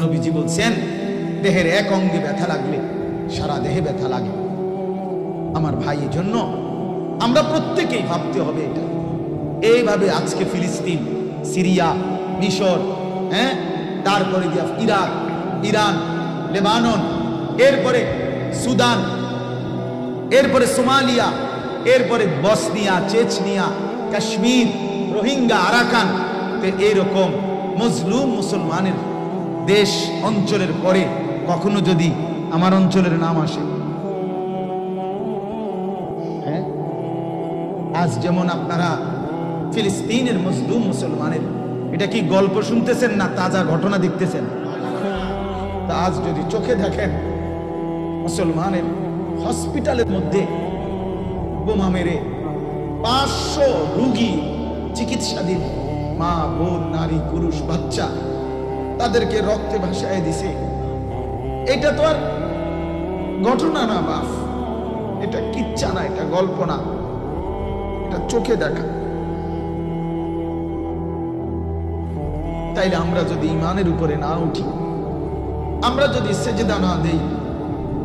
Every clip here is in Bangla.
নবীজি বলছেন দেহের এক অঙ্গে ব্যথা লাগলে সারা দেহে ব্যথা লাগে। আমার ভাই, এই জন্য আমরা প্রত্যেকেই ভাবতে হবে এটা। এইভাবে আজকে ফিলিস্তিন, সিরিয়া, মিশর, তারপরে ইরাক, ইরান, লেবানন, এরপরে সুদান, এরপরে সোমালিয়া, এরপরে Bosnia, Chechnya, Kashmir, Rohingya, Arakan, এরকম মজলুম মুসলমানের দেশ অঞ্চলের পরে কখনো যদি আমার অঞ্চলের নাম আসে, আজ যেমন আপনারা ফিলিস্তিনের মজলুম মুসলমানের, এটা কি গল্প শুনতেছেন না তাজা ঘটনা দেখতেছেন? তা আজ যদি চোখে দেখেন মুসলমানের হসপিটালের মধ্যে বোমা মেরে 500 রোগী চিকিৎসাধীন, মা, বোন, নারী, পুরুষ, বাচ্চা, তাদেরকে রক্তে ভাসায় দিছে। এটা তো আর ঘটনা না বাপ, এটা কিচ্ছা না, এটা গল্প না, এটা চোখে দেখা। তাইলে আমরা যদি ইমানের উপরে না উঠি, আমরা যদি সেজদা না দেই,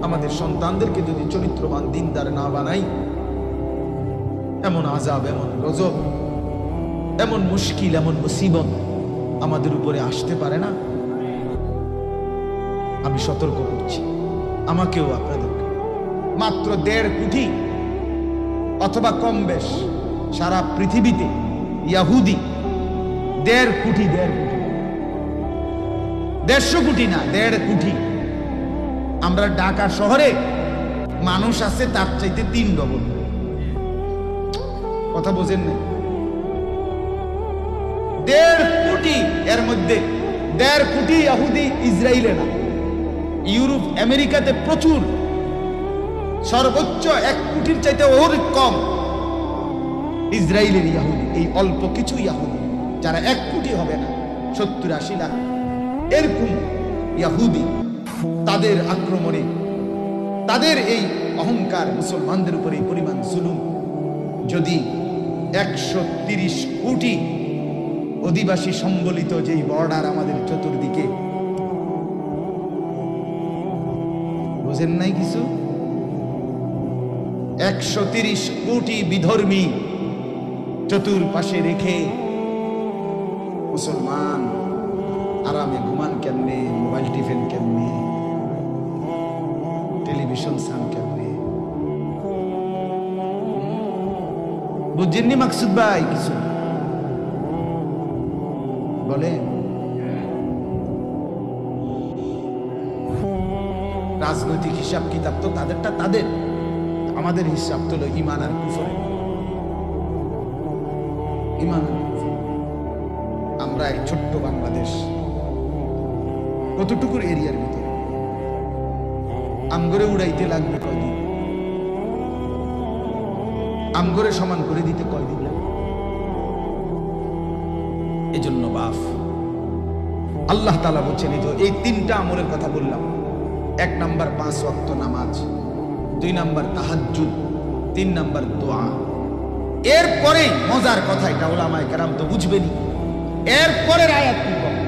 আমাদের সন্তানদেরকে যদি চরিত্রবান দিনদার না বানাই, এমন আযাব, এমন গজব, এমন মুশকিল, এমন মুসিবত আমাদের উপরে আসতে পারে না? আমি সতর্ক করছি আমাকেও, আপনাদেরকে। মাত্র 1.5 কোটি অথবা কম বেশ সারা পৃথিবীতে ইহুদি 1.5 কোটি, 1.5 কোটি না, 1.5 কোটি। আমরা ঢাকা শহরে মানুষ আছে তার চাইতে 3 ডবল। কথা বোঝেন না? 1.5 কোটি, এর মধ্যে 1.5 কোটি ইহুদি ইসরায়েলে না, ইউরোপ, আমেরিকাতে প্রচুর। সর্বোচ্চ 1 কোটির চাইতে অধিক কম ইসরায়েলের ইহুদি। এই অল্প কিছু ইহুদি যারা 1 কোটি হবে না, 70-80 লাখ এরকম ইহুদি, তাদের আক্রমণে, তাদের এই অহংকার, মুসলমানদের উপরে এই পরিমাণ জুলুম, যদি 130 কোটি অধিবাসী সম্বলিত যেই বর্ডার আমাদের চতুর্দিকে, বুঝেন নাই কিছু? 130 কোটি বিধর্মী চতুর্পাশে রেখে মুসলমান আরামে ঘুমান কেমনে, মোবাইল টিফেন কেমনে, টেলিভিশন সান কেমনে? বুঝছেননি মাকসুদ ভাই কিছু বলে? রাজনৈতিক হিসাব কিতাব তো তাদেরটা তাদের, আমাদের হিসাব তো হলো ঈমান আর কুফরে। ঈমান আর কুফর। আমরা এক ছোট্ট বাংলাদেশ, কতটুকুর এরিয়ার ভিতরে আমগরে উড়াইতে লাগবে কয়দিন? আমগরে সমান করে দিতে কয়দিন লাগবে? এজন্য বাপ, আল্লাহ তাআলা বলছেন, এই 3টা আমলের কথা বললাম। 1 নাম্বার 5 ওয়াক্ত নামাজ, 2 নাম্বার তাহাজ্জুদ, 3 নাম্বার দোয়া। এরপরে মজার কথা, এটা উলামায়ে কেরাম তো বুঝবেনই, এরপরের আয়াত কি বলে?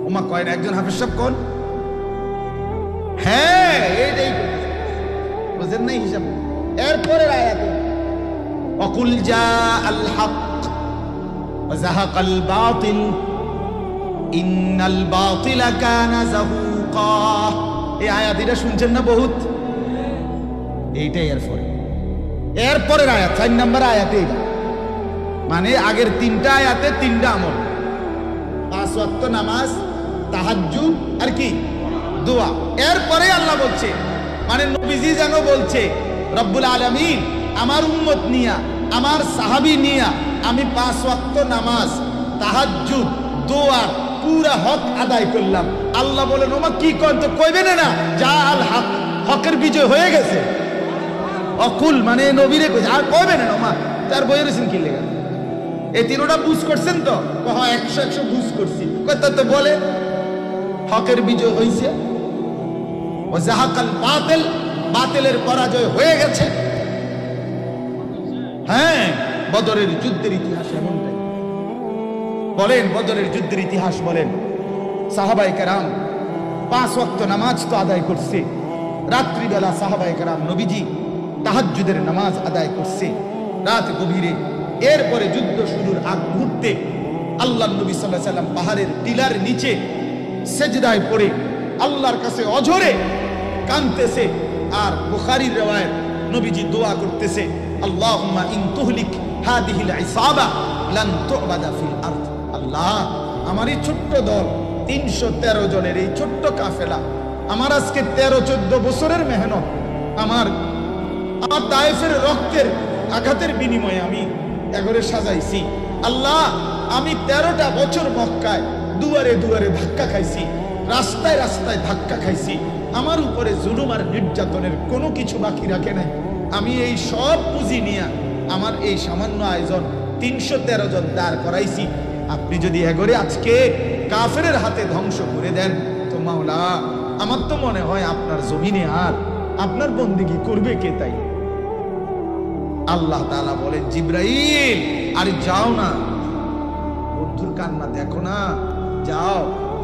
ওমা কয় না একজন হাফেজ সাহেব কোন? হ্যাঁ, এইটাই বুঝেন নাই হিসাব। এরপরের আয়াত, ওয়াকুল জাআল হক ওয়া যাহাকাল বাতিল ইন্নাল বাতিলা কানা যাহুকা। এই আয়াত এটা শুনছেন না বহুত? এইটাই এরপরের আয়াত, 4 নাম্বার আয়াতে। মানে আগের 3টা আয়াতে 3টা আমল, 5 ওয়াক্ত নামাজ, তাহাজ্জুদ আর কি দোয়া। এরপরে আল্লাহ বলছে, মানে নবীজি যেন বলছে, রব্বুল আলামিন আমার উম্মত নিয়া, আমার সাহাবী নিয়া আমি 5 ওয়াক্ত নামাজ, তাহাজ্জুদ, দোয়া পুরা হক আদায় করলাম। আল্লাহ বলেন, ওমা কি কন তো কইবেন না, যা আল হক, হকের বিজয় হয়ে গেছে। অকুল মানে নবীরে কইছে, আর কইবেন না ওমা তার বইয়ের কি লেখা? এই 3টা বুঝ করছেন তো? হ্যাঁ, 100 বুঝ করছি। কথা তো বলে হকের বিজয় হইছে, ও যাহাকাল বাতিল, বাতিলের পরাজয় হয়ে গেছে। হ্যাঁ, বদরের যুদ্ধের ইতিহাস এমনটাই বলেন, বদরের যুদ্ধের ইতিহাস বলেন। সাহাবায়ে কেরাম 5 ওয়াক্ত নামাজ তো আদায় করছে, রাত্রিবেলা সাহাবায়ে কেরাম নবীজি তাহাজ্জুদের নামাজ আদায় করছে রাত গভীরে। এরপরে যুদ্ধ শুরুর আগ মুহূর্তে আল্লাহর নবী সাল্লাল্লাহু আলাইহি সাল্লাম পাহাড়ের টিলার নিচে সেজদায় পড়ে আল্লাহর কাছে অঝরে কাঁদতেছে। আর বুখারীর riwayat নবীজি দোয়া করতেছে, আল্লাহুম্মা ইন তুহলিক হাদিহিল ইসাবা লান তুবাদা ফিল আরদ। আল্লাহ, আমার এই ছোট্ট দল 313 জনের এই ছোট্ট কাফেলা, আমার আজকে 13-14 বছরের মেহনত, আমার তায়েফের রক্তের আঘাতের বিনিময়ে আমি এগরে সাজাইছি। আল্লাহ, আমি 13টা বছর মক্কায় দুয়ারে দুয়ারে ধাক্কা খাইছি, রাস্তায় রাস্তায় ধাক্কা খাইছি, আমার উপরে জুলুম আর নির্যাতনের কোনো কিছু বাকি রাখে নাই। আমি এই সব পুঁজি নিয়ে আমার এই সামান্য আয়োজন 313 জন দাঁড় করাইছি। আপনি যদি এগরে আজকে কাফেরের হাতে ধ্বংস করে দেন তো মাওলা, আমার তো মনে হয় আপনার জমিনে আর আপনার বন্দেগী করবে কে? তাই আল্লাহ তাআলা বলেন, জিবরাইল, আরে যাও না, বন্ধুর কান্না দেখো না, যাও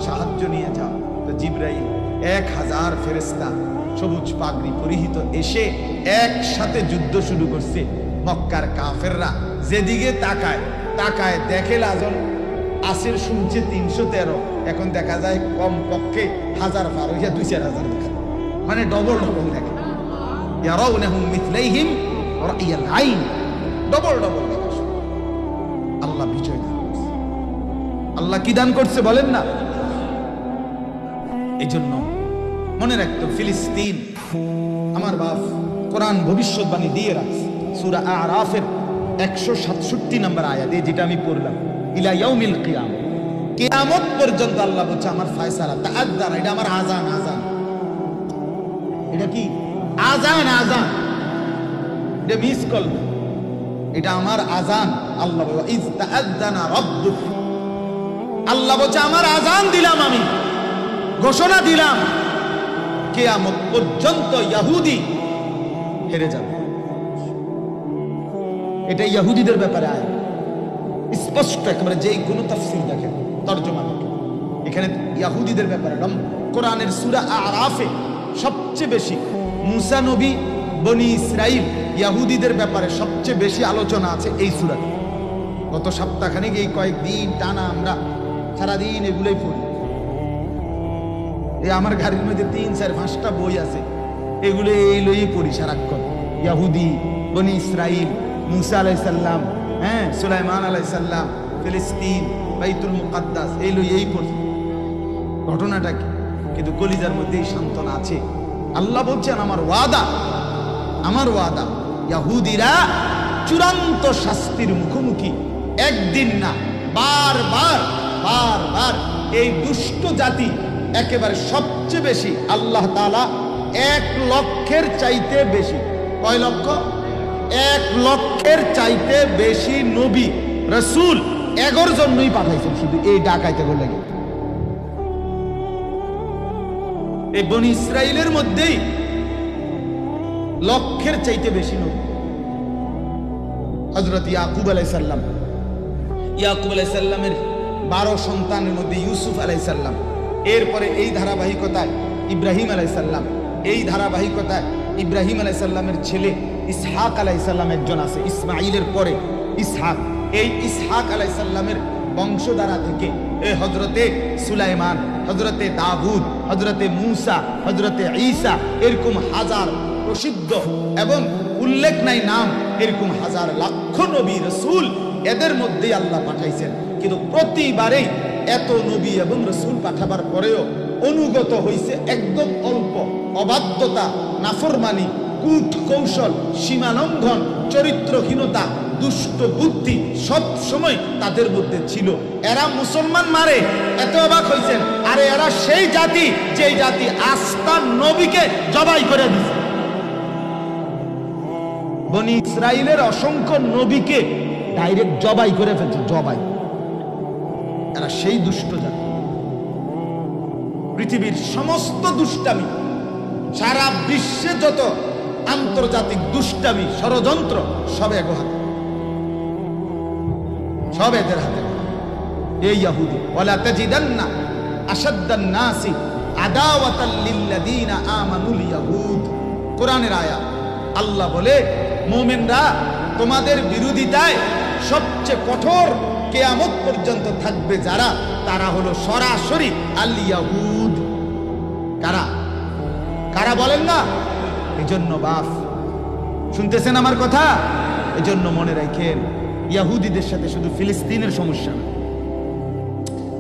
সাহায্য নিয়ে যাও। তো জিবরাইল 1000 ফেরেশতা সবুজ পাগড়ি পরিহিত এসে একসাথে যুদ্ধ শুরু করছে। মক্কার কাফেররা যেদিকে তাকায় তাকায় দেখে লাজন আসের শুনছে 313, এখন দেখা যায় কম পক্ষে 1000 পার হইয়া 2-4000 দেখা, মানে ডবল ডবল দেখে। ইয়ারাউনাহুম মিথলাইহিম রাইয়াল আইন, ডবল ডবল দেখা। আল্লাহ বিজয় দান করছে। আল্লাহ কি দান করছে বলেন না? এই জন্য মনে রাখতো, ফিলিস্তিন আমার বাপ কোরআন ভবিষ্যৎবাণী দিয়ে রাখছে। সূরা আরাফের 167 নম্বর আয়াতে যেটা আমি পড়লাম, ইলা ইয়াউমিল কিয়ামah, কিয়ামত পর্যন্ত আল্লাহ বলছে আমার ফয়সালা তাআদ্দান, এটা আমার আযান। আযান এটা কি? আযান। আযান এটা মিস কল, এটা আমার আযান। আল্লাহ বলে ইজ তাআদ্দানা রাব্বুক, আল্লাহ বলছে আমার আযান দিলাম, আমি ঘোষণা দিলাম কিয়ামত পর্যন্ত ইহুদি হেরে যাবে। এটা ইহুদিদের ব্যাপারে আয় স্পষ্ট একেবারে, যেই কোন তাফসীর দেখেন, তরজমা দেখেন, এখানে ইহুদিদের ব্যাপারে কোরআনের সূরা আরাফে সবচেয়ে বেশি মুসা নবী, বনি ইসরাইল, ইহুদিদের ব্যাপারে সবচেয়ে বেশি আলোচনা আছে এই সূরাতে। গত সপ্তাহখানেক এই কয়েকদিন টানা আমরা সারাদিন এগুলোই পড়ি। এই আমার ঘরের মধ্যে 3-4-5টা বই আছে, এগুলো এই লইই পড়ি সারাক্ষণ। ইহুদি, বনি ইসরাইল, মুসা আলাইহিস সালাম, সুলাইমান আলাইহিস সালাম, ফিলিস্তিন, বাইতুল মুকাদ্দাস, এই লইই পড়ি। ঘটনাটা কি? কিন্তু কলিজার মধ্যে এই সান্ত্বনা আছে। আল্লাহ বলছেন আমার ওয়াদা, ইহুদিরা চূড়ান্ত শাস্তির মুখোমুখি, একদিন না বারবার এই দুষ্ট জাতি একেবারে সবচেয়ে বেশি আল্লাহ তাআলা 1 লক্ষের চাইতে বেশি, কয় লক্ষ? 1 লক্ষের চাইতে বেশি নবী রাসূল এগোর জন্যই পাঠাইছেন, শুধু এই ডাকাইতে বলে। এই বনি ইসরাইলের মধ্যেই লক্ষের চাইতে বেশি নবী। হযরত ইয়াকুব আলাইহিস সালামের 12 সন্তানের মধ্যে ইউসুফ আলাইহিস সালাম, এরপরে এই ধারাবাহিকতায় ইব্রাহিম আলাইহিস সালাম, এই ধারাবাহিকতায় ইব্রাহিম আলাইহিস সালামের ছেলে ইসহাক আলাইহিস সালাম একজন আছে, ইসমাঈলের পরে ইসহাক। এই ইসহাক আলাইহিস সালামের বংশধারা থেকে এই হযরতে সুলাইমান, হযরতে দাউদ, হযরতে মূসা, হযরতে ঈসা, এরকম হাজার প্রসিদ্ধ এবং উল্লেখ নাই নাম, এরকম হাজার লাখ নবী রাসূল এদের মধ্যেই আল্লাহ পাঠাইছেন। কিন্তু প্রতিবারেই এত নবী এবং রাসূল পাঠাবার পরেও অনুগত হইছে একদম অল্প। অবাধ্যতা, নাফরমানি, কূট কৌশল, সীমালঙ্ঘন, চরিত্রহীনতা, দুষ্ট বুদ্ধি সব সময় তাদের মধ্যে ছিল। এরা মুসলমান মারে, এত অবাক হইছেন। আরে এরা সেই জাতি যেই জাতি আস্তার নবীকে জবাই করে দিছে। বনি ইসরাইলের অসংখ্য নবীকে ডাইরেক্ট জবাই করে ফেলছে, জবাই। এরা সেই দুষ্ট জাতি। পৃথিবীর সমস্ত দুষ্টামি, সারা বিশ্বে যত আন্তর্জাতিক দুষ্টামি, ষড়যন্ত্র, সব এক হাতে, সব এদের হাতে। এই ইহুদি, ওয়ালা তাজিদান্না আশাদ্দান নাসি আদাওয়াতাল লিল্লাযীনা আমানুল ইয়াহুদ। কোরআনের আয়াত। আল্লাহ বলে মুমিনরা তোমাদের বিরোধিতায় সবচেয়ে কঠোর কিয়ামত পর্যন্ত থাকবে যারা, তারা হলো সরাসরি আল ইয়াহুদ। কারা কারা বলেন না? এজন্য বাপ শুনতেছেন আমার কথা? এজন্য মনে রাখেন, ইহুদিদের সাথে শুধু ফিলিস্তিনের সমস্যা না।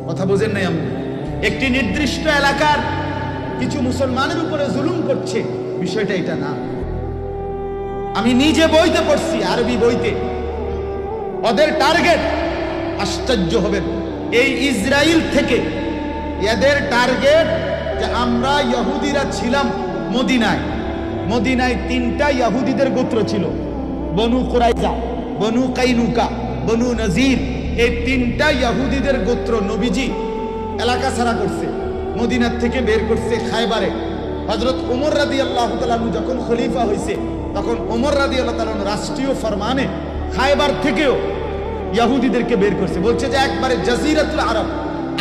কথা বোঝেন নাই? আমি একটি নির্দিষ্ট এলাকার কিছু মুসলমানের উপরে জুলুম করছে, বিষয়টা এটা না। আমি নিজে বইতে পড়ছি, আরবি বইতে। ওদের টার্গেট, আশ্চর্য হবেন, এই ইসরায়েল থেকে এদের টার্গেট যে আমরা ইহুদিরা ছিলাম মদিনায়। মদিনায় 3টা ইহুদিদের গোত্র ছিল, বনু কুরাইজা, বনু কাইনুকা, বনু নজির। এই 3টা ইহুদিদের গোত্র নবীজি এলাকা ছাড়া করছে, মদিনার থেকে বের করছে খায়বারে। হযরত ওমর রাদিয়াল্লাহু তাআলা যখন খলিফা হয়েছে, তখন ওমর রাদিয়াল্লাহু তাআলা রাষ্ট্রীয় ফরমানে খায়বার থেকেও ইহুদিদেরকে বের করছে। বলছে যে একবারে জাজিরাতুল আরব,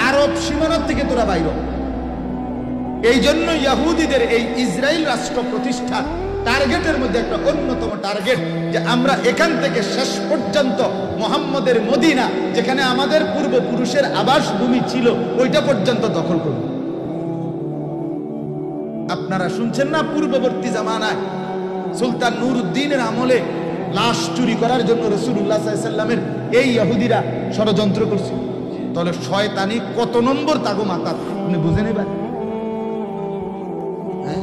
আরব সীমানা থেকে তোরা বাইর। এই জন্য ইহুদিদের এই ইসরায়েল রাষ্ট্র প্রতিষ্ঠার টার্গেটের মধ্যে একটা অন্যতম টার্গেট যে আমরা এখান থেকে শেষ পর্যন্ত মুহাম্মদের মদিনা, যেখানে আমাদের পূর্বপুরুষের আবাসভূমি ছিল, ওইটা পর্যন্ত দখল করব। আপনারা শুনছেন না, পূর্ববর্তী জামানায় সুলতান নূরউদ্দিনের আমলে লাশ চুরি করার জন্য রাসূলুল্লাহ সাল্লাল্লাহু আলাইহি ওয়াসাল্লামের এই ইহুদিরা ষড়যন্ত্র করছে। তাহলে শয়তানি কত নম্বর তাগো মাথা আপনি বুঝে নেবেন? হ্যাঁ,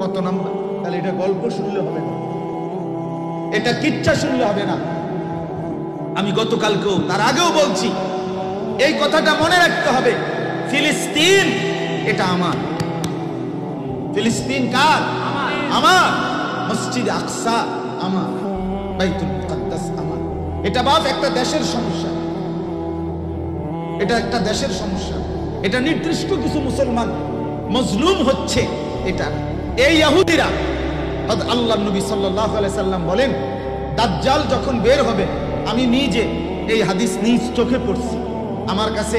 কত নম্বর? তাহলে এটা গল্প শুনলে হবে না, এটা কিচ্ছা শুনলে হবে না। আমি গতকালকেও তার আগেও বলছি, এই কথাটা মনে রাখতে হবে, ফিলিস্তিন এটা আমার। ফিলিস্তিন কার? আমার। মসজিদ আকসা আমার, বাইতুল মুকাদ্দাস আমার। এটা বাপ একটা দেশের সমস্যা, এটা একটা দেশের সমস্যা। এটা নির্দিষ্ট কিছু মুসলমান মজলুম হচ্ছে, এটা এই ইহুদিরা। আল্লাহর নবী সাল্লাল্লাহু আলাইহি সাল্লাম বলেন, দাজ্জাল যখন বের হবে, আমি নিজে এই হাদিস নিজ চোখে পড়ছি। আমার কাছে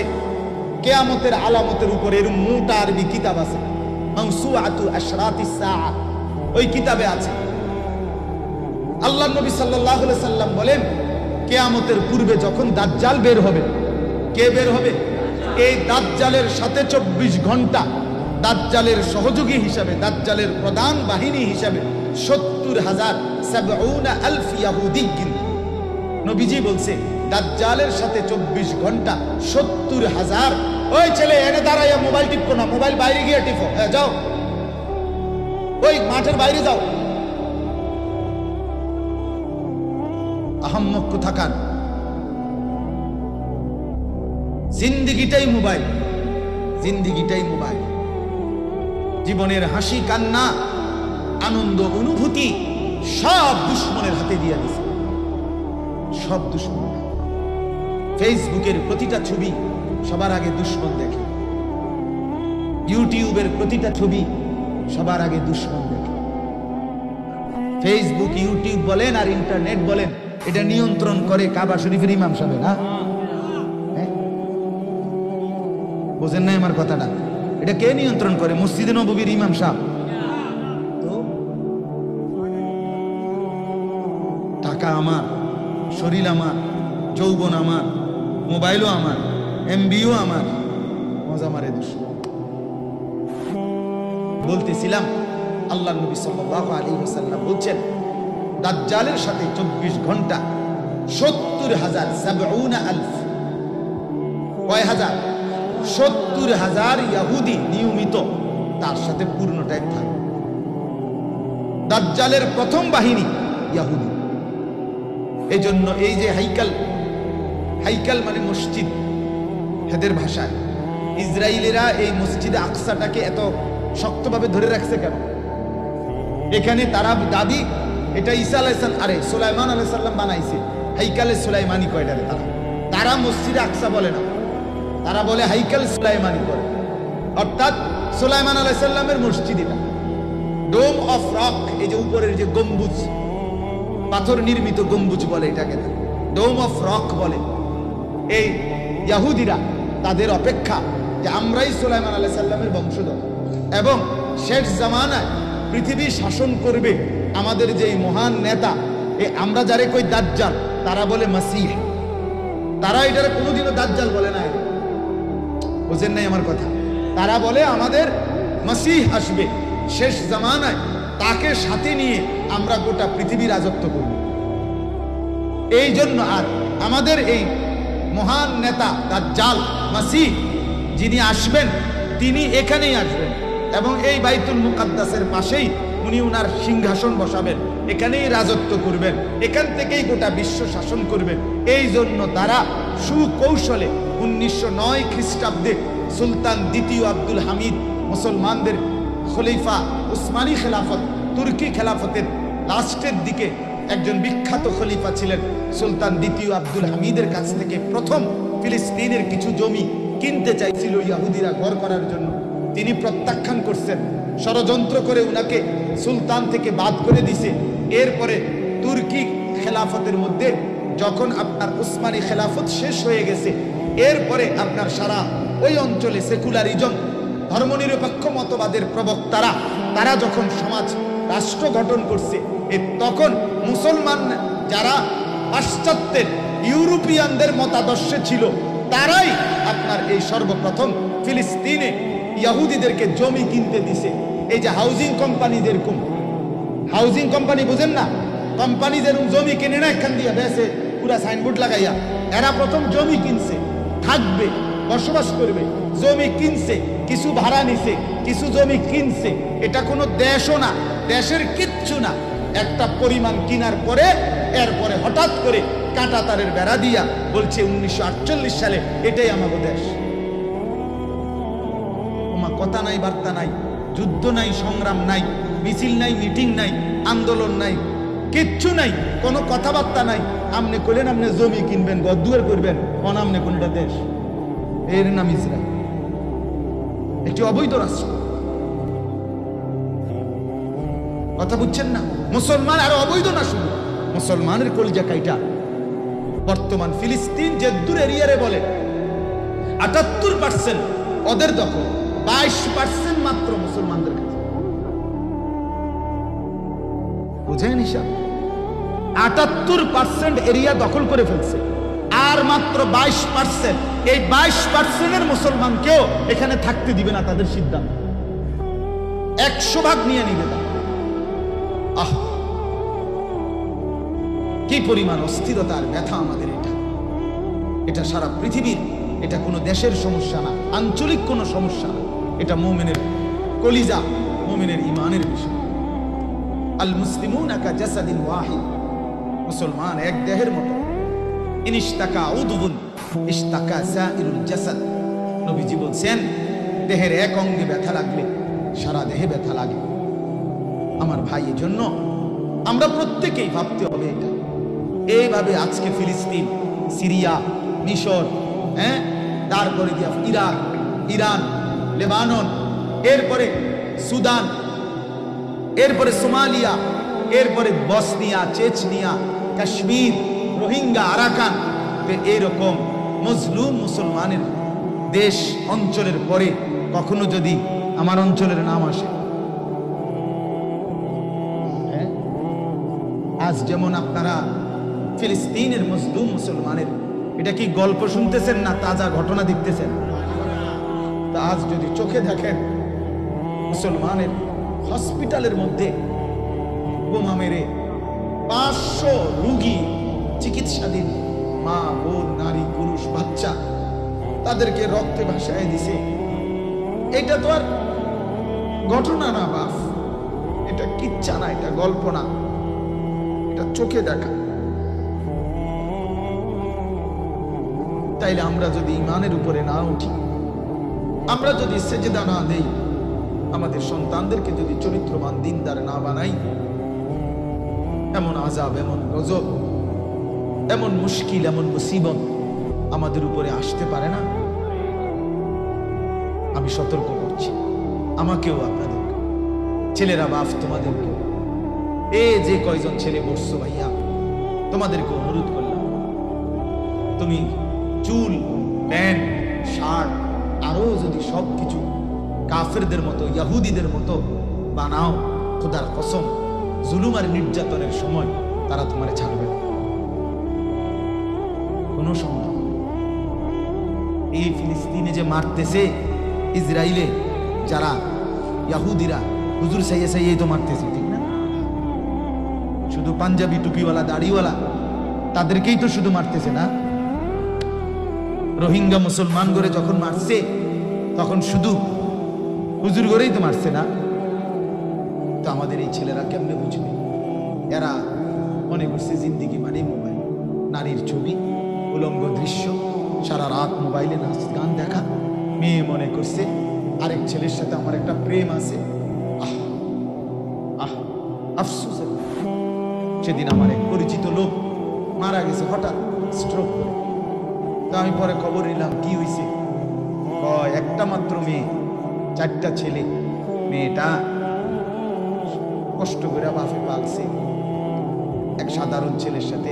কিয়ামতের আলামতের উপরে এর মোটা আরবি কিতাব আছে, মাওসুআতু আশরাতিস সাআ, ওই কিতাবে আছে। আল্লাহর নবী সাল্লাল্লাহু আলাইহি সাল্লাম বলেন, কিয়ামতের পূর্বে যখন দাজ্জাল বের হবে, কে বের হবে? এই দাজ্জালের সাথে 24 ঘন্টা দাজ্জালের সহযোগী হিসাবে, দাজ্জালের প্রধান বাহিনী হিসাবে 70,000 70,000 ইহুদি। নবীজি বলছে দাজ্জালের সাথে 24 ঘন্টা 70,000। ওই ছেলে এনে দাঁড়াইয়া মোবাইল টিপো না, মোবাইল বাইরে গিয়ে টিপো। হ্যাঁ যাও, ওই মাঠের বাইরে যাও। আহম্মক কোথাকার, জিন্দিগিটাই মোবাইল, জিন্দিগিটাই মোবাইল। জীবনের হাসি কান্না আনন্দ অনুভূতি সব দুশ্মনের হাতে দিয়ে দিছে, সব দুশ্মন। ফেসবুকের প্রতিটা ছবি সবার আগে দুশ্মন দেখে, ইউটিউবের প্রতিটা ছবি সবার আগে দুশ্মন দেখে। ফেসবুক, ইউটিউব বলেন আর ইন্টারনেট বলেন, এটা নিয়ন্ত্রণ করে কাবা শরীফের ইমাম সাহেব না? বোঝেন না আমার কথাটা? এটা কে নিয়ন্ত্রণ করে? মসজিদে নববীর ইমাম সাহেব। তো টাকা আমার, শরীর আমার, যৌবন আমার, মোবাইলও আমার, এমবিও আমার, মজা মারে দুশ্মন। বলতেছিলাম আল্লাহর নবী সাল্লাল্লাহু আলাইহি ওয়াসাল্লাম বলছেন, দাজ্জালের সাথে 24 ঘন্টা 70,000 70,000 কয় হাজার? 70,000 ইহুদি নিয়মিত তার সাথে পূর্ণ টাইম থাকবে। দাজ্জালের প্রথম বাহিনী ইহুদি। এই জন্য এই যে হাইকাল, হাইকাল মানে মসজিদ এদের ভাষায়, ইসরায়েলিরা এই মসজিদে আকসাটাকে এত শক্তভাবে ধরে রাখছে কেন? এখানে তারা দাবি এটা ঈসা আলাইহিস সালাম, আরে সুলাইমান আলাইহিস সালাম বানাইছে। হাইকালে সুলাইমানি কয়টারে তারা মসজিদে আকসা বলে না, তারা বলে হাইকাল সুলাইমানি করে। অর্থাৎ সুলাইমান আলাইহিস সালামের মসজিদ এটা। ডোম অফ রক, এই যে উপরের যে গম্বুজ, পাথর নির্মিত গম্বুজ বলে এটাকে, ডোম অফ রক বলে। এই ইহুদিরা তাদের অপেক্ষা যে আমরাই সুলাইমান আলাইহিস সালামের বংশধর, এবং শেষ জামানায় পৃথিবী শাসন করবে আমাদের যে মহান নেতা, আমরা যারে কই দাজ্জাল, তারা বলে মাসিহ। তারা এটারে কোনোদিনও দাজ্জাল বলে না, বুঝেন নাই আমার কথা? তারা বলে আমাদের মাসিহ আসবে শেষ জামানায়, তাকে সাথে নিয়ে আমরা গোটা পৃথিবী রাজত্ব করব। এই জন্য আর আমাদের এই মহান নেতা দাজ্জাল মাসিহ যিনি আসবেন, তিনি এখানেই আসবেন এবং এই বাইতুল মুকাদ্দাসের পাশেই উনি উনার সিংহাসন বসাবেন, এখানেই রাজত্ব করবেন, এখান থেকেই গোটা বিশ্ব শাসন করবেন। এই জন্য তারা সুকৌশলে 1909 খ্রিস্টাব্দে সুলতান দ্বিতীয় আব্দুল হামিদ, মুসলমানদের খলিফা উসমানী খেলাফত, তুর্কি খেলাফতের লাস্টের দিকে একজন বিখ্যাত খলিফা ছিলেন সুলতান দ্বিতীয় আব্দুল হামিদের কাছ থেকে প্রথম ফিলিস্তিনের কিছু জমি কিনতে চাইছিল ইহুদিরা ঘর করার জন্য। তিনি প্রত্যাখ্যান করছেন, ষড়যন্ত্র করে উনাকে সুলতান থেকে বাদ করে দিছে। এরপরে তুর্কি খেলাফতের মধ্যে যখন আপনার উসমানী খেলাফত শেষ হয়ে গেছে, এরপরে আপনার সারা ওই অঞ্চলে সেকুলারিজম, ধর্মনিরপেক্ষ মতবাদের প্রবক্তারা, তারা যখন সমাজ রাষ্ট্র গঠন করছে, তখন মুসলমান যারা পাশ্চাত্যের ইউরোপিয়ানদের মতাদর্শে ছিল, তারাই আপনার এই সর্বপ্রথম ফিলিস্তিনে ইহুদিদেরকে জমি কিনতে দিছে। এই যে হাউজিং কোম্পানি, যেরকম হাউজিং কোম্পানি বুঝেন না, কোম্পানি যেরকম জমি কিনে না এখান দিয়ে বেসে পুরা সাইনবোর্ড লাগাইয়া, এরা প্রথম জমি কিনছে, থাকবে, বসবাস করবে, জমি কিনছে, কিছু ভাড়া নিছে, কিছু জমি কিনছে। এটা কোনো দেশও না, দেশের কিচ্ছু না। একটা পরিমাণ কিনার পরে এরপরে হঠাৎ করে কাঁটা তারের বেড়া দিয়া বলছে 1948 সালে এটাই আমাদের দেশ। কথা নাই, বার্তা নাই, যুদ্ধ নাই, সংগ্রাম নাই, মিছিল নাই, মিটিং নাই, আন্দোলন নাই, কিচ্ছু নাই, কোনো কথাবার্তা নাই। আমনে কইলেন আপনি জমি কিনবেন, গদ্দুয়ার করবেন, অনামনে কোনটা দেশ? এর নাম ইসরায়েল, একটি অবৈধ রাষ্ট্র। কথা বুঝছেন না? মুসলমান আর অবৈধ না, শুধু মুসলমানের কলিজা কাইটা। বর্তমান ফিলিস্তিন যে দূর এরিয়ারে বলে 78% ওদের দখল, 22% মাত্র মুসলমানদের কাছে। বুঝেন হিসাব? 78% এরিয়া দখল করে ফেলছে, আর মাত্র 22%। এই 22%-এর মুসলমানকেও এখানে থাকতে দিবে না, তাদের সিদ্ধান্ত 100 ভাগ নিয়ে নিবে। আহ, কি পরিমাণ অস্থিরতার ব্যথা আমাদের! এটা সারা পৃথিবীর, এটা কোনো দেশের সমস্যা না, আঞ্চলিক কোনো সমস্যা না, এটা মুমিনের কলিজা, মুমিনের ঈমানের বিষয়। আল মুসলিমুনা কা জাসাদিন ওয়াহিদ, মুসলমান এক দেহের মতো। ইনিশতাকা উদুন ইশতাকা সাইরুল জাসাদ, নবীজি বলছেন দেহের এক অঙ্গে ব্যথা লাগলে সারা দেহে ব্যথা লাগে। আমার ভাই, এজন্য আমরা প্রত্যেকেই ভাবতে হবে এটা। এইভাবে আজকে ফিলিস্তিন, সিরিয়া, মিশর, তারপরে ইরাক, ইরান, লেবানন, এরপরে সুদান, এরপরে সোমালিয়া, এরপরে Bosnia, Chechnya, Kashmir, Rohingya, Arakan, এরকম মজলুম মুসলমানের দেশ অঞ্চলের পরে কখনো যদি আমার অঞ্চলের নাম আসে, আজ যেমন আপনারা ফিলিস্তিনের মজলুম মুসলমানের, এটা কি গল্প শুনতেছেন না তাজা ঘটনা দেখতেছেন? তা আজ যদি চোখে দেখেন মুসলমানের হসপিটালের মধ্যে বোমা মেরে 500 রোগী চিকিৎসাধীন, মা, বোন, নারী, পুরুষ, বাচ্চা, তাদেরকে রক্তে ভাসায় দিছে। এটা তো আর ঘটনা না বাপ, এটা কিচ্ছা না, এটা গল্প না, এটা চোখে দেখা। তাইলে আমরা যদি ঈমানের উপরে না উঠি, আমরা যদি সেজদা না দেই, আমাদের সন্তানদেরকে যদি চরিত্রবান দিনদার না বানাই, এমন আযাব, এমন গজব, এমন মুশকিল, এমন মুসিবত আমাদের উপরে আসতে পারে না? আমি সতর্ক করছি, আমাকেও, আপনাদের ছেলেরা, বাপ, তোমাদেরকে, যে কয়জন ছেলে বসছো ভাইয়া, তোমাদেরকে অনুরোধ করলাম, তুমি চুল, প্যান্ট, শার্ট আরো যদি সবকিছু কাফেরদের মতো ইহুদিদের মতো বানাও, খোদার কসম জুলুম আর নির্যাতনের সময় তারা তোমারে ছাড়বে না, কোনো সন্দেহ। এই ফিলিস্তিনে যে মারতেছে ইসরায়েলে যারা ইহুদিরা, হুজুর সাইয়ে সাইয়ে তো মারতেছে, ঠিক না? শুধু পাঞ্জাবি টুপিওয়ালা দাড়িওয়ালা তাদেরকেই তো শুধু মারতেছে না। রোহিঙ্গা মুসলমান করে যখন মারছে তখন শুধু হুজুর করেই তো মারছে না। তো আমাদের এই ছেলেরা কেমনে বুঝবে? এরা মনে করছে জিন্দিগি মানে মোবাইল, নারীর ছবি, উলঙ্গ দৃশ্য, সারা রাত মোবাইলে নাচ গান দেখা। মেয়ে মনে করছে আরেক ছেলের সাথে আমার একটা প্রেম আছে। আহ আহ আফসোস, সেদিন আমার এক পরিচিত লোক মারা গেছে হঠাৎ স্ট্রোক করে। তো আমি পরে খবর নিলাম কি হয়েছে। একটা মাত্র মেয়ে, 4টা ছেলে। মেয়েটা কষ্ট করে বাপে পালছে, এক সাধারণ ছেলের সাথে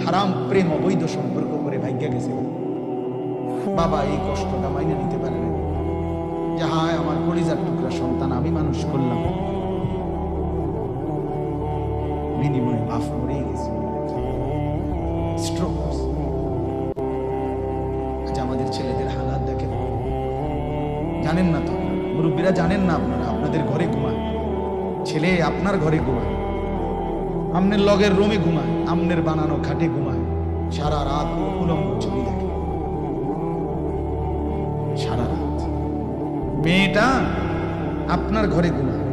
হারাম প্রেম অবৈধ সম্পর্ক করে ভাগ্যা গেছে। বাবা এই কষ্টটা মাইনে নিতে পারে না, যে হায় আমার কলিজার টুকরা সন্তান আমি মানুষ করলাম, বিনিময়ে বাপ মরেই গেছে, স্ট্রোক। আচ্ছা আমাদের ছেলেদের হালাত দেখেন, জানেন না তো মুরব্বীরা, জানেন না আপনারা, আপনাদের ঘরে ঘুমায় ছেলে, আপনার ঘরে ঘুমায়, আমনের লগের রুমে ঘুমায়, আমনের বানানো খাটে ঘুমায়, সারা রাত উলঙ্গ ছবি দেখে সারা রাত। মেয়েটা আপনার ঘরে ঘুমায়,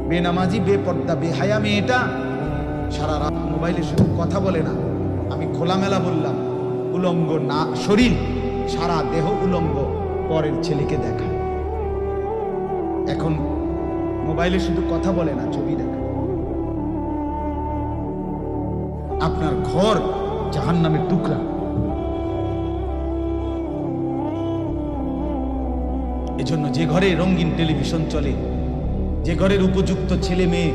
বেনামাজি, বেপর্দা, বেহায়া মেয়েটা সারা রাত মোবাইলের সাথে কথা বলে না। আমি খোলামেলা বললাম, উলঙ্গ না শরীর, সারা দেহ উলঙ্গ, পরের ছেলেকে দেখায়। এখন মোবাইলে শুধু কথা বলে না, ছবি দেখা। আপনার ঘর জাহান্নামের টুকরা। এজন্য যে ঘরে রঙিন টেলিভিশন চলে, যে ঘরের উপযুক্ত ছেলে মেয়ে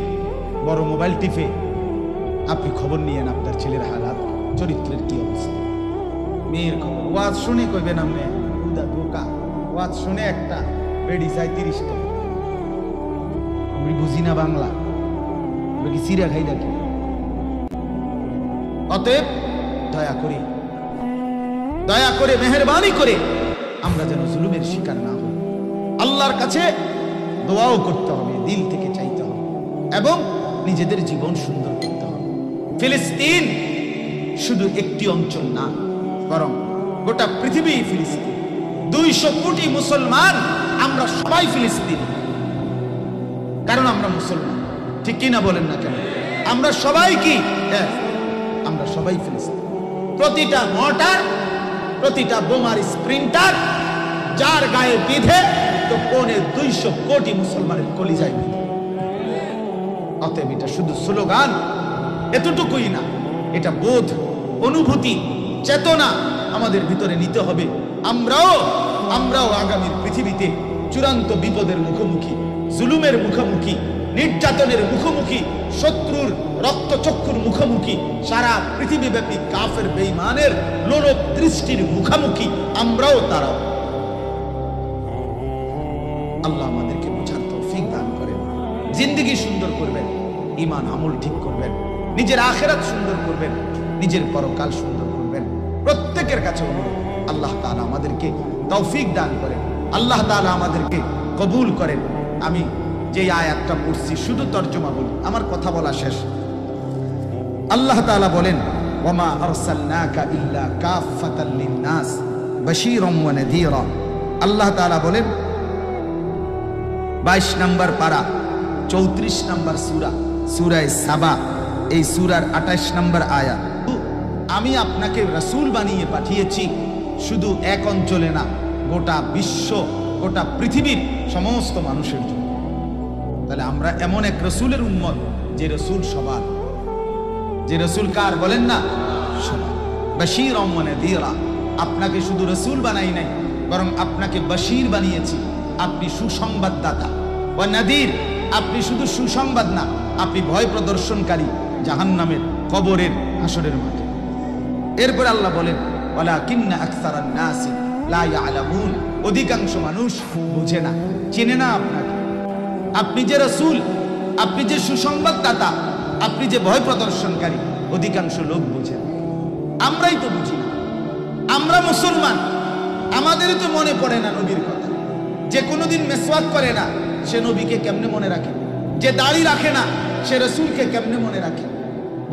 বড় মোবাইল টিপে, আপনি খবর নিয়েন আপনার ছেলের হালাত, চরিত্রের কি অবস্থা। মেয়ের খবর, ওয়াজ শুনে কইবেন আপনি উদা ধোকা, ওয়াজ শুনে একটা বেডি চাই 30 টাকা। আমি বুঝি না বাংলা, কি সিরা খাই দেখি। অতএব দয়া করে মেহেরবানি করে আমরা যেন জুলুমের শিকার না হই। আল্লাহর কাছে দোয়াও করতে হবে, দিল থেকে চাইতে হবে, এবং নিজেদের জীবন সুন্দর করতে হবে। ফিলিস্তিন শুধু একটি অঞ্চল না, বরং গোটা পৃথিবী ফিলিস্তিন। 200 কোটি মুসলমান, আমরা সবাই ফিলিস্তিন, কারণ আমরা মুসলমান, ঠিক কি না বলেন না কেন? আমরা সবাই কি? আমরা সবাই ফিলিস্তিন। প্রতিটা মর্টার, প্রতিটা বোমার স্প্রিন্টার যার গায়ে বিঁধে, তো 250 কোটি মুসলমানের কলিজায় বিঁধে। অতএব এটা শুধু স্লোগান এতটুকুই না, এটা বোধ, অনুভূতি, চেতনা আমাদের ভিতরে নিতে হবে। আমরাও আগামীর পৃথিবীতে চূড়ান্ত বিপদের মুখোমুখি, জুলুমের মুখোমুখি, নির্যাতনের মুখোমুখি, শত্রুর রক্তচক্ষুর মুখোমুখি, সারা পৃথিবীব্যাপী কাফের বেঈমানের লোলুপ দৃষ্টির মুখোমুখি আমরাও, তারাও। আল্লাহ আমাদেরকে বোঝার তৌফিক দান করেন, জিন্দেগি সুন্দর করবেন, ঈমান আমল ঠিক করবেন, নিজের আখিরাত সুন্দর করবেন, নিজের পরকাল সুন্দর করবেন। প্রত্যেকের কাছে অনুরোধ, আল্লাহ তাআলা আমাদেরকে তৌফিক দান করেন, আল্লাহ তাআলা আমাদেরকে কবুল করেন। আমি যে আয়াতটা পড়ছি শুধু তর্জমা বলি, আমার কথা বলা শেষ। আল্লাহ তাআলা বলেন, ওয়ামা আরসালনাকা ইল্লা কাফাতাল লিন-নাস বাশীরাম ওয়া নাযীরা। আল্লাহ তাআলা বলেন 22 নম্বর পারা 34 নম্বর সূরা, সূরা সাবা, এই সূরার 28 নম্বর আয়াত। আমি আপনাকে রাসূল বানিয়ে পাঠিয়েছি শুধু এক অঞ্চলে না, গোটা বিশ্ব, গোটা পৃথিবীর সমস্ত মানুষের জন্য। তাহলে আমরা এমন এক রাসূলের উম্মত, যে রাসূল সবার, যে রাসূল কার বলেন না, সবার। বাশীরাম ওয়া নাযীরা, আপনাকে শুধু রাসূল বানাই নাই, বরং আপনাকে বাশীর বানিয়েছি, আপনি সুসংবাদদাতা। ওয়া নাযীর, আপনি শুধু সুসংবাদ না, আপনি ভয় প্রদর্শনকারী জাহান্নামের, কবরের, হাসরের মাঠে। এরপর আল্লাহ বলেন, ওয়ালাকিন্না আকসারান নাসি লা ইয়ালামুন, অধিকাংশ মানুষ বুঝে না, চিনে না আপনাকে। আপনি যে রাসূল, আপনি যে সুসংবাদদাতা, আপনি যে ভয় প্রদর্শনকারী, অধিকাংশ লোক বুঝে না। আমরাই তো বুঝি না। আমরা মুসলমান, আমাদেরই তো মনে পড়ে না নবীর কথা। যে কোনোদিন মেসওয়াক করে না, সে নবীকে কেমনে মনে রাখে? যে দাড়ি রাখে না, সে রাসূলকে কেমনে মনে রাখে?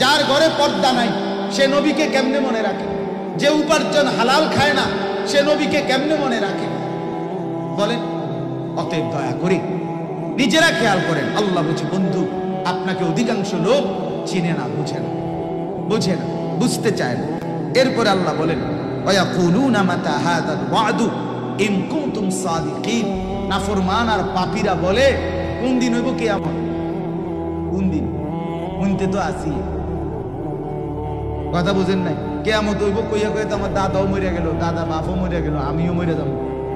যার ঘরে পর্দা নাই, সে নবীকে কেমনে মনে রাখে? যে উপার্জন হালাল খায় না, সে নবীকে কেমনে মনে রাখে? বলেন। অতএব দয়া করে নিজেরা খেয়াল করেন। আল্লাহ বলছে, বন্ধু, আপনাকে অধিকাংশ লোক চিনে না, বুঝে না, বুঝে না, বুঝতে চায় না। এরপরে আল্লাহ বলেন, ওয়ায়াকুলুনা মাতা হাযাল ওয়াদু ইন কুনতুম সাদিকিন। নাফরমান আর পাপীরা বলে, কোন দিন হইব কিয়ামত? কোন দিন? শুনতে তো আসি, কথা বুঝেন নাই? কিয়ামত হইব কইয়া কইয়া তো আমার দাদাও মরে গেল, দাদা বাপও মরে গেল, আমিও মরে যাব,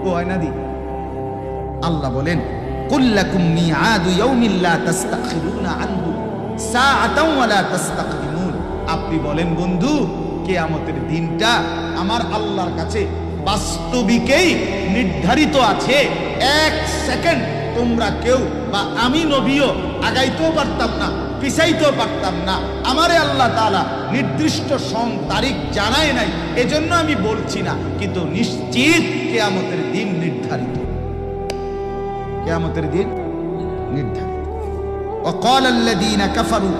ও হয় না দি? আল্লাহ বলেন, কুল লাকুম মিআদু ইয়াউমিন লা তাস্তাখিরুনা আনহু সাআতাও ওয়া লা তাস্তাকদিমুন। আপনি বলেন, বন্ধু, কিয়ামতের দিনটা আমার আল্লাহর কাছে বাস্তবিকই নির্ধারিত আছে। এক সেকেন্ড তোমরা কেউ বা আমি নবীও আগাইতেও পারতাম না, পিছাইতেও পারতাম না। আমারে আল্লাহ তাআলা নির্দিষ্ট তারিখ জানায় নাই, এজন্য আমি বলছি না, কিন্তু নিশ্চিত কিয়ামতের দিন নির্ধারিত। কিয়ামতের দিন নির্ধারিত। وقال الذين كفروا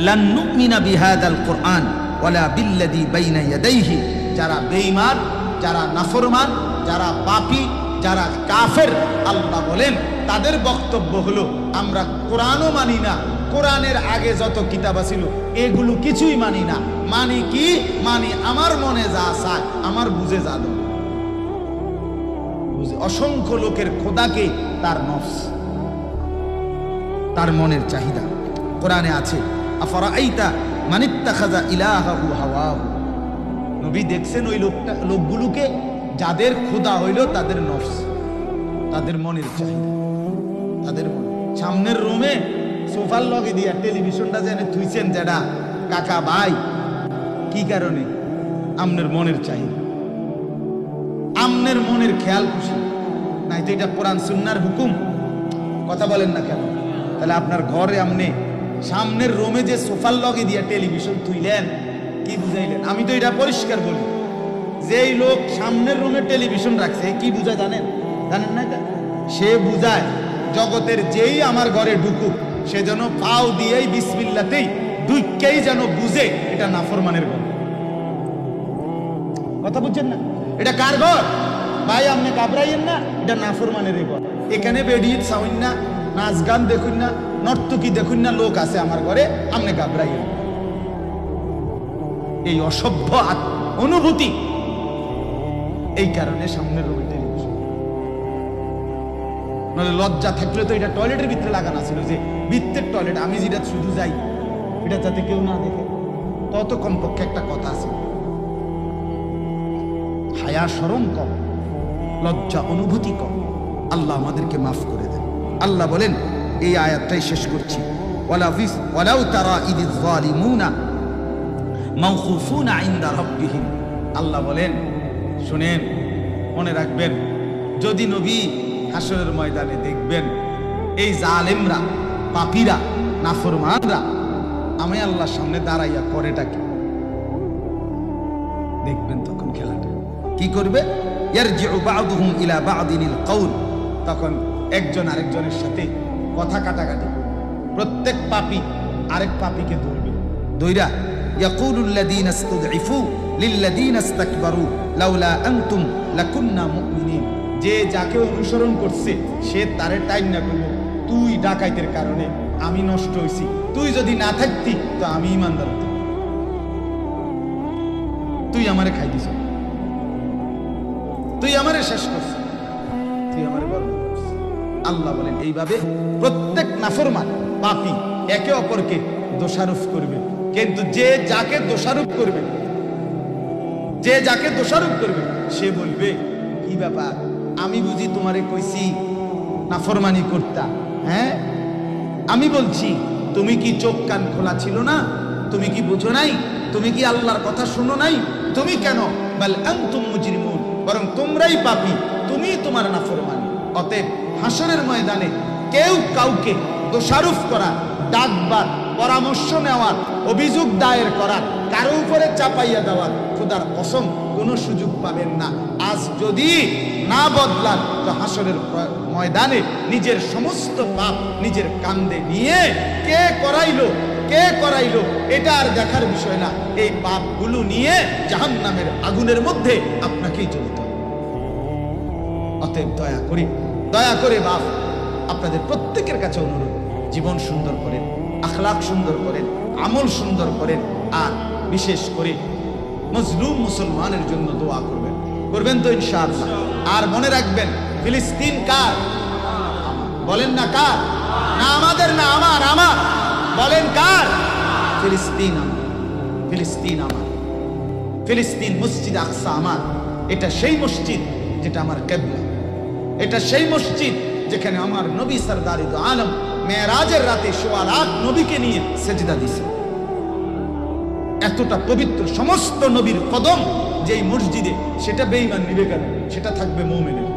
لن نؤمن بهذا القرآن ولا بالذي بين يديه। যারা বেঈমান, যারা নাফরমান, যারা পাপী, যারা কাফের, আল্লাহ বলেন তাদের বক্তব্য হলো, আমরা কোরআনও মানি না, কোরআনের আগে যত কিতাব ছিল এগুলো কিছুই মানি না। মানি কি? মানি আমার মনে যা চায়, আমার বুঝে যা দেব। অসংখ্য লোকের খোদাকে তার নফস, তার মনের চাহিদা। কোরআনে আছে, আফরাআইতা মান ইত্তাখাযা ইলাহাহু হাওয়াহু। নবী দেখছেন ওই লোকগুলোকে যাদের খোদা হইল তাদের নফস, তাদের মনের চাহিদা, তাদের সামনের রুমে সোফার লগে দিয়া টেলিভিশনটা যেন থুইছেন, যেটা কাকা ভাই, কি কারণে? আমনের মনের চাহিদা, আমনের মনের খেয়াল খুশি নাই তো এটা কোরআন সুন্নাহর হুকুম? কথা বলেন না কেন? তাহলে আপনার ঘরে আমনে সামনের রুমে যে সোফার লগে দিয়া টেলিভিশন তুইলেন, কি বুঝাইলেন? আমি তো এটা পরিষ্কার বলি, যেই লোক সামনের রুমে টেলিভিশন রাখছে কি বুঝায় জানেন? জানেন না? এটা সে বুঝায় জগতের যেই আমার ঘরে ঢুকুক, সে যেন পাও দিয়েই বিসমিল্লাতেই দুইকেই যেন বুঝে এটা নাফরমানের ঘর। কথা বুঝছেন না? এটা কার ঘর ভাই? আপনি ঘাবড়াইয়েন না, এটা নাফরমানের ঘর। এখানে বেডিয়ে চাউন না, নাচ গান দেখুন না, নর্তকী দেখুন না, লোক আছে আমার ঘরে, আপনি ঘাবড়াইয়েন। এই অসভ্য অনুভূতি, এই কারণে সামনের রুমে টেলিভিশন। নাহলে লজ্জা থাকলে তো এটা টয়লেটের ভিতরে লাগানো ছিল, যে ভিতরের টয়লেট, আমি যেটা শুধু যাই এটা যাতে কেউ না দেখে, তত কমপক্ষে একটা কথা আছে। হায়া শরম কম, লজ্জা অনুভূতি কম। আল্লাহ আমাদেরকে মাফ করে দেন। আল্লাহ বলেন, এই আয়াতটাই শেষ করছি, ওয়ালাউ তারা ইদিজ যালিমুনা মাওকুফুনা ইনদা রাব্বিহিম। আল্লাহ বলেন, শুনেন, মনে রাখবেন, যদি নবী হাসরের ময়দানে দেখবেন এই জালেমরা, পাপীরা, নাফরমানরা আমি আল্লাহর সামনে দাঁড়াইয়া করেটা কি দেখবেন, তখন খেলাটা কি করবে? ইয়ারজিউ বা'দুহুম ইলা বা'দিনিল কওল। তখন একজন আরেকজনের সাথে কথা কাটাকাটি, প্রত্যেক পাপী আরেক পাপীকে ধরবে, ধইরা ইয়াকুলুল লাযীনা ইসতুদঈফু লিল্লাযীনা ইসতাকবারু লাউলা আনতুম লাকুন্না মুমিনিন। যে যাকে অনুসরণ করছে সে তারে টাইম না করব, তুই ডাকাইতের কারণে আমি নষ্ট হইছি, তুই যদি না থাকতি তো আমি ঈমানদার হতাম, তুই আমারে খাই দিছ, তুই আমারে শেষ করছিস, তুই আমারে বরবাদ করছিস। আল্লাহ বলেন, এইভাবে প্রত্যেক নাফরমান পাপী একে অপরকে দোষারোপ করবে। কিন্তু যে যাকে দোষারোপ করবে, যে যাকে দোষারোপ করবে, সে বলবে, কি ব্যাপার, আমি বুঝি তোমারে কইছি নাফরমানি করতা? হ্যাঁ, আমি বলছি, তুমি কি চোখ কান খোলা ছিল না? তুমি কি বুঝো নাই? তুমি কি আল্লাহর কথা শুনো নাই? তুমি কেন? বাল আনতুম মুজরিমুন, বরং তোমরাই পাপী, তুমি তোমার নাফরমানি। অতএব হাসরের ময়দানে কেউ কাউকে দোষারোপ করা, ডাকবার, পরামর্শ নেওয়ার, অভিযোগ দায়ের করার, কারো উপরে চাপাইয়া দেওয়ার খোদার কসম কোনো সুযোগ পাবেন না। আজ যদি না বদলান তো হাসরের ময়দানে নিজের সমস্ত পাপ নিজের কাঁধে নিয়ে কে করাইলো এটা আর দেখার বিষয় না। এই পাপগুলো নিয়ে জাহান্নামের আগুনের মধ্যে আপনাকেই জ্বলতে হবে। অতএব দয়া করে বাপ, আপনাদের প্রত্যেকের কাছে অনুরোধ, জীবন সুন্দর করেন, আখলাক সুন্দর করেন, আমল সুন্দর করেন, আর বিশেষ করে মজলুম মুসলমানের জন্য দোয়া করবেন তো ইনশাআল্লাহ। আর মনে রাখবেন, ফিলিস্তিন কার? বলেন না কার? না আমাদের, না আমার। বলেন কার? ফিলিস্তিন আমার, ফিলিস্তিন আমার, ফিলিস্তিন মসজিদ আকসা আমার। এটা সেই মসজিদ যেটা আমার কিবলা, এটা সেই মসজিদ যেখানে আমার নবী সরদারি দু আলম মেরাজের রাতে ১৬ লাখ নবীকে নিয়ে সেজদা দিয়েছে। এতটা পবিত্র, সমস্ত নবীর কদম যেই মসজিদে, সেটা বেঈমান নিবে কেন? সেটা থাকবে মুমিনের।